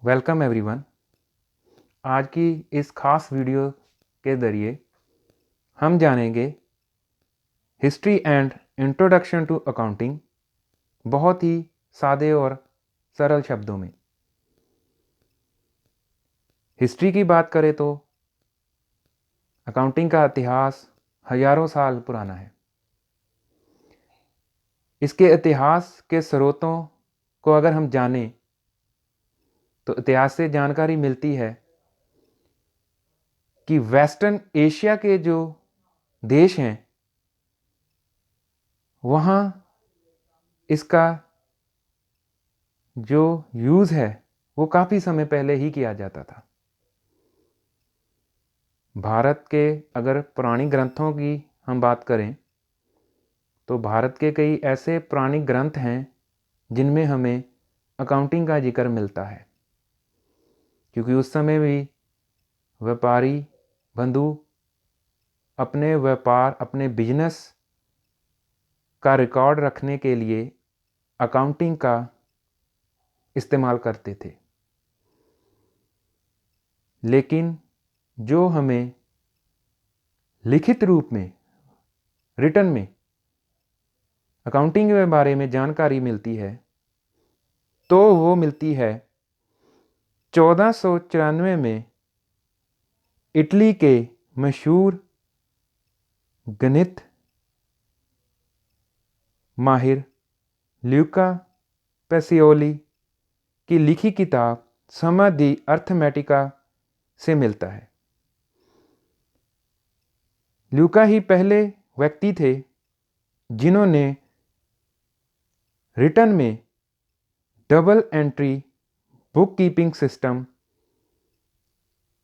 Welcome everyone. आज की इस खास वीडियो के ज़रिए हम जानेंगे history and introduction to accounting, बहुत ही सादे और सरल शब्दों में। हिस्ट्री की बात करें तो अकाउंटिंग का इतिहास हजारों साल पुराना है। इसके इतिहास के स्रोतों को अगर हम जानें तो इतिहास से जानकारी मिलती है कि वेस्टर्न एशिया के जो देश हैं वहाँ इसका जो यूज़ है वो काफ़ी समय पहले ही किया जाता था। भारत के अगर पुरानी ग्रंथों की हम बात करें तो भारत के कई ऐसे पुराने ग्रंथ हैं जिनमें हमें अकाउंटिंग का जिक्र मिलता है, क्योंकि उस समय भी व्यापारी बंधु अपने व्यापार, अपने बिजनेस का रिकॉर्ड रखने के लिए अकाउंटिंग का इस्तेमाल करते थे। लेकिन जो हमें लिखित रूप में, रिटन में अकाउंटिंग के बारे में जानकारी मिलती है तो वो मिलती है 1494 में इटली के मशहूर गणित माहिर ल्यूका पेसियोली की लिखी किताब समा दी अर्थमेटिका से मिलता है। ल्यूका ही पहले व्यक्ति थे जिन्होंने रिटन में double entry book keeping system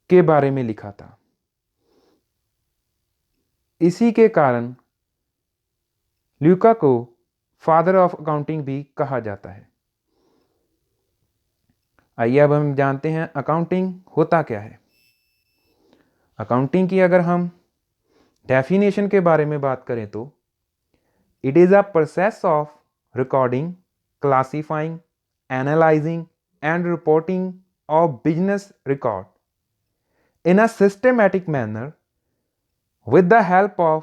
के बारे में लिखा था। इसी के कारण ल्यूका को फादर ऑफ अकाउंटिंग भी कहा जाता है। आइए अब हम जानते हैं अकाउंटिंग होता क्या है। अकाउंटिंग की अगर हम डेफिनेशन के बारे में बात करें तो it is a process of recording, classifying, analysing and reporting of business record in a systematic manner with the help of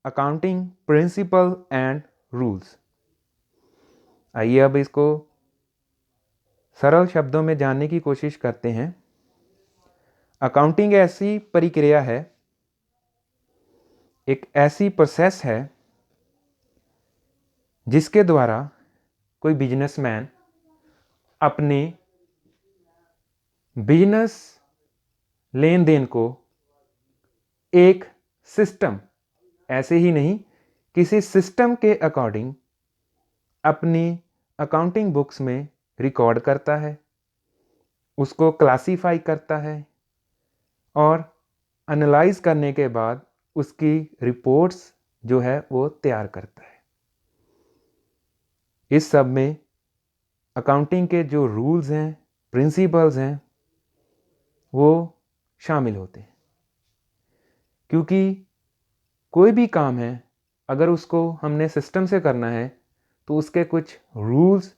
accounting principle and rules। आइए अब इसको सरल शब्दों में जानने की कोशिश करते हैं। अकाउंटिंग ऐसी प्रक्रिया है, एक ऐसी प्रोसेस है जिसके द्वारा कोई बिजनेसमैन अपने बिजनेस लेन देन को एक सिस्टम, ऐसे ही नहीं, किसी सिस्टम के अकॉर्डिंग अपनी अकाउंटिंग बुक्स में रिकॉर्ड करता है, उसको क्लासीफाई करता है और एनालाइज करने के बाद उसकी रिपोर्ट्स जो है वो तैयार करता है। इस सब में अकाउंटिंग के जो रूल्स हैं, प्रिंसिपल्स हैं, वो शामिल होते हैं। क्योंकि कोई भी काम है अगर उसको हमने सिस्टम से करना है तो उसके कुछ रूल्स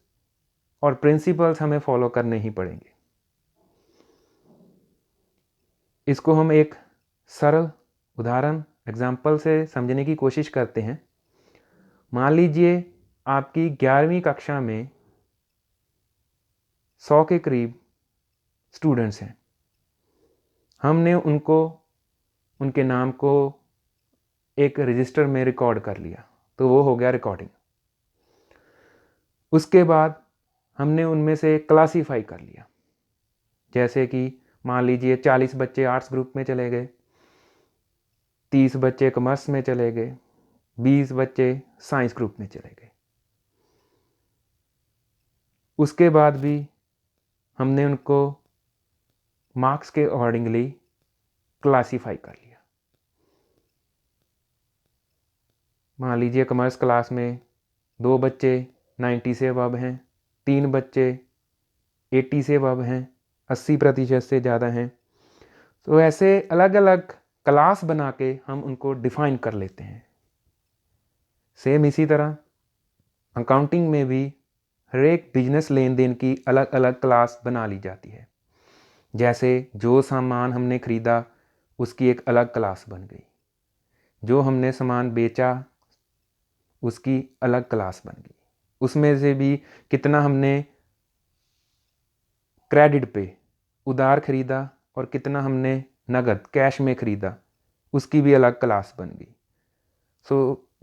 और प्रिंसिपल्स हमें फॉलो करने ही पड़ेंगे। इसको हम एक सरल उदाहरण एग्जाम्पल से समझने की कोशिश करते हैं। मान लीजिए आपकी 11वीं कक्षा में 100 के करीब स्टूडेंट्स हैं। हमने उनके नाम को एक रजिस्टर में रिकॉर्ड कर लिया, तो वो हो गया रिकॉर्डिंग। उसके बाद हमने उनमें से क्लासीफाई कर लिया, जैसे कि मान लीजिए 40 बच्चे आर्ट्स ग्रुप में चले गए, 30 बच्चे कॉमर्स में चले गए, 20 बच्चे साइंस ग्रुप में चले गए। उसके बाद भी हमने उनको मार्क्स के अकॉर्डिंगली क्लासीफाई कर लिया। मान लीजिए कॉमर्स क्लास में 2 बच्चे 90 से अबव हैं, 3 बच्चे 80 से अबव हैं, 80% से ज़्यादा हैं। तो ऐसे अलग अलग क्लास बना के हम उनको डिफाइन कर लेते हैं। सेम इसी तरह अकाउंटिंग में भी हर एक बिजनेस लेन देन की अलग अलग क्लास बना ली जाती है। जैसे जो सामान हमने ख़रीदा उसकी एक अलग क्लास बन गई, जो हमने सामान बेचा उसकी अलग क्लास बन गई, उसमें से भी कितना हमने क्रेडिट पे उधार ख़रीदा और कितना हमने नगद कैश में ख़रीदा उसकी भी अलग क्लास बन गई।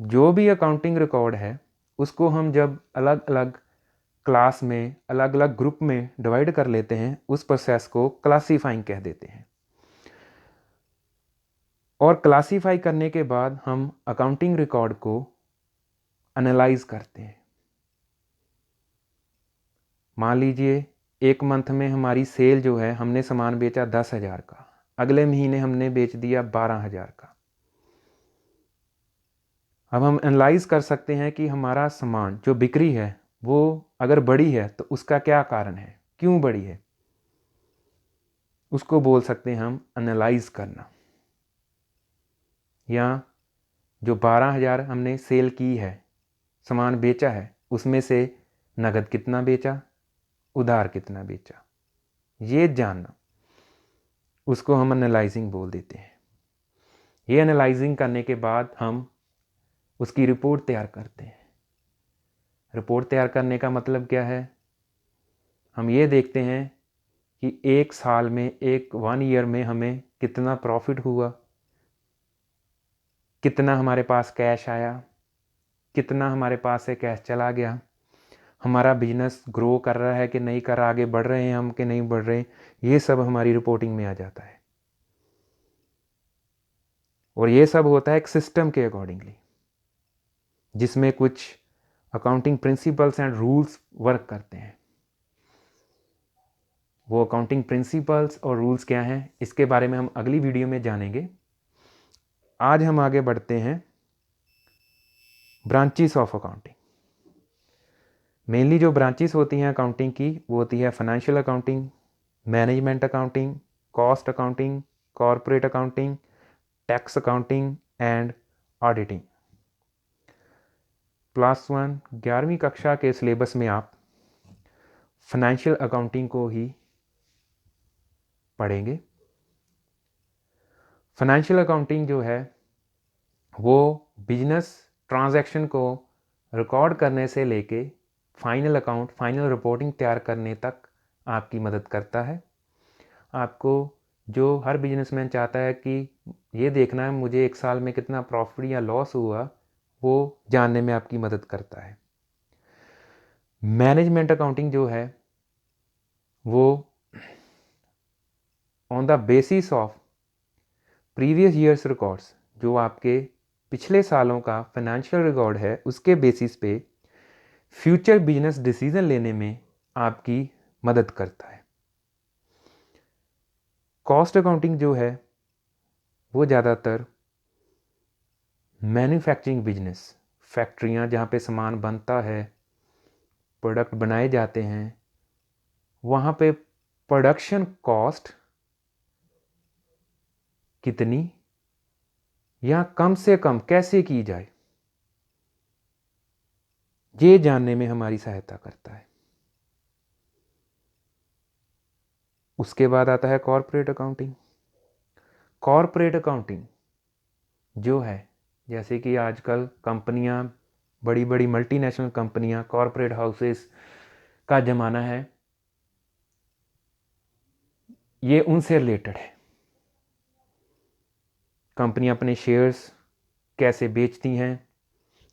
जो भी अकाउंटिंग रिकॉर्ड है उसको हम जब अलग अलग क्लास में अलग अलग ग्रुप में डिवाइड कर लेते हैं उस प्रोसेस को क्लासीफाइंग कह देते हैं। और क्लासीफाई करने के बाद हम अकाउंटिंग रिकॉर्ड को एनालाइज करते हैं। मान लीजिए एक मंथ में हमारी सेल जो है, हमने सामान बेचा 10,000 का, अगले महीने हमने बेच दिया 12,000 का। अब हम एनालाइज कर सकते हैं कि हमारा सामान जो बिक्री है वो अगर बढ़ी है तो उसका क्या कारण है, क्यों बढ़ी है, उसको बोल सकते हैं हम एनालाइज करना। या जो 12,000 हमने सेल की है, सामान बेचा है, उसमें से नगद कितना बेचा, उधार कितना बेचा, ये जानना, उसको हम एनालाइजिंग बोल देते हैं। ये एनालाइजिंग करने के बाद हम उसकी रिपोर्ट तैयार करते हैं। रिपोर्ट तैयार करने का मतलब क्या है, हम ये देखते हैं कि एक साल में, एक 1 ईयर में हमें कितना प्रॉफिट हुआ, कितना हमारे पास कैश आया, कितना हमारे पास से कैश चला गया, हमारा बिजनेस ग्रो कर रहा है कि नहीं कर रहा, आगे बढ़ रहे हैं हम कि नहीं बढ़ रहे, ये सब हमारी रिपोर्टिंग में आ जाता है। और ये सब होता है एक सिस्टम के अकॉर्डिंगली, जिसमें कुछ accounting principles and rules work करते हैं। वो अकाउंटिंग प्रिंसिपल्स और रूल्स क्या हैं, इसके बारे में हम अगली वीडियो में जानेंगे। आज हम आगे बढ़ते हैं ब्रांचेस ऑफ अकाउंटिंग। मेनली जो ब्रांचेस होती हैं अकाउंटिंग की, वो होती है financial accounting, management accounting, cost accounting, corporate accounting, tax accounting and auditing. Class 1 11वीं कक्षा के सिलेबस में आप फाइनेंशियल अकाउंटिंग को ही पढ़ेंगे। फाइनेंशियल अकाउंटिंग जो है वो बिजनेस ट्रांजैक्शन को रिकॉर्ड करने से लेके फाइनल अकाउंट, फाइनल रिपोर्टिंग तैयार करने तक आपकी मदद करता है। आपको, जो हर बिजनेसमैन चाहता है कि ये देखना है मुझे एक साल में कितना प्रॉफिट या लॉस हुआ, वो जानने में आपकी मदद करता है। मैनेजमेंट अकाउंटिंग जो है वो on the basis of previous years records, जो आपके पिछले सालों का फाइनेंशियल रिकॉर्ड है, उसके बेसिस पे फ्यूचर बिजनेस डिसीजन लेने में आपकी मदद करता है। कॉस्ट अकाउंटिंग जो है वो ज़्यादातर मैन्युफैक्चरिंग बिजनेस, फैक्ट्रियाँ जहाँ पे सामान बनता है, प्रोडक्ट बनाए जाते हैं, वहाँ पे प्रोडक्शन कॉस्ट कितनी या कम से कम कैसे की जाए, ये जानने में हमारी सहायता करता है। उसके बाद आता है कॉरपोरेट अकाउंटिंग। कॉरपोरेट अकाउंटिंग जो है, जैसे कि आजकल कंपनियां, बड़ी बड़ी मल्टीनेशनल कंपनियां, कॉरपोरेट हाउसेस का ज़माना है, ये उनसे रिलेटेड है। कंपनियां अपने शेयर्स कैसे बेचती हैं,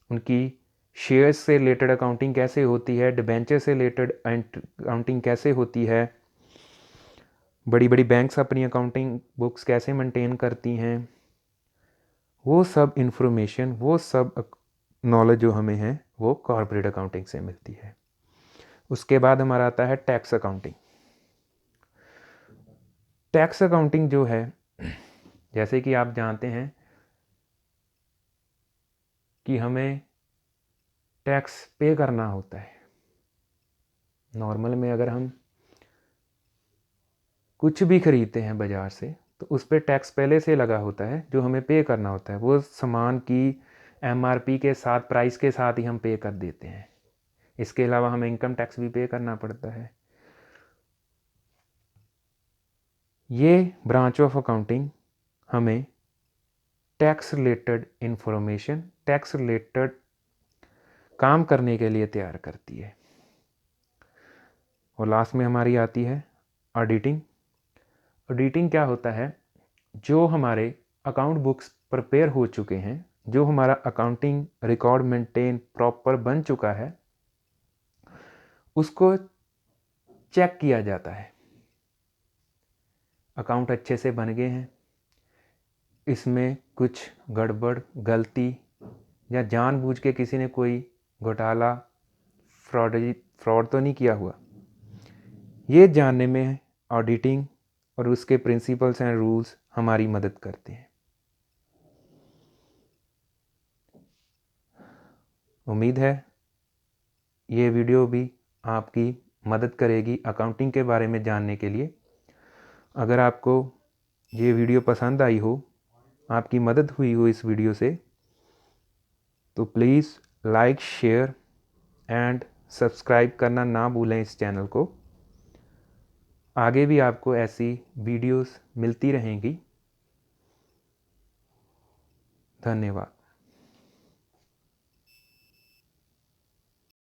उनकी शेयर्स से रिलेटेड अकाउंटिंग कैसे होती है, डिबेंचर से रिलेटेड अकाउंटिंग कैसे होती है, बड़ी बड़ी बैंक्स अपनी अकाउंटिंग बुक्स कैसे मेंटेन करती हैं, वो सब इंफॉर्मेशन, वो सब नॉलेज जो हमें है वो कॉरपोरेट अकाउंटिंग से मिलती है। उसके बाद हमारा आता है टैक्स अकाउंटिंग। टैक्स अकाउंटिंग जो है, जैसे कि आप जानते हैं कि हमें टैक्स पे करना होता है। नॉर्मल में अगर हम कुछ भी खरीदते हैं बाज़ार से तो उस पर टैक्स पहले से लगा होता है, जो हमें पे करना होता है। वो सामान की एमआरपी के साथ, प्राइस के साथ ही हम पे कर देते हैं। इसके अलावा हमें इनकम टैक्स भी पे करना पड़ता है। ये ब्रांच ऑफ अकाउंटिंग हमें tax related information, tax related काम करने के लिए तैयार करती है। और लास्ट में हमारी आती है ऑडिटिंग। ऑडिटिंग क्या होता है? जो हमारे अकाउंट बुक्स प्रिपेयर हो चुके हैं, जो हमारा अकाउंटिंग रिकॉर्ड मेंटेन प्रॉपर बन चुका है, उसको चेक किया जाता है। अकाउंट अच्छे से बन गए हैं, इसमें कुछ गड़बड़, गलती या जानबूझ के किसी ने कोई घोटाला, फ्रॉड तो नहीं किया हुआ, ये जानने में ऑडिटिंग और उसके प्रिंसिपल्स एंड रूल्स हमारी मदद करते हैं। उम्मीद है ये वीडियो भी आपकी मदद करेगी अकाउंटिंग के बारे में जानने के लिए। अगर आपको ये वीडियो पसंद आई हो, आपकी मदद हुई हो इस वीडियो से, तो please like, share and subscribe करना ना भूलें इस चैनल को। आगे भी आपको ऐसी वीडियोस मिलती रहेंगी। धन्यवाद।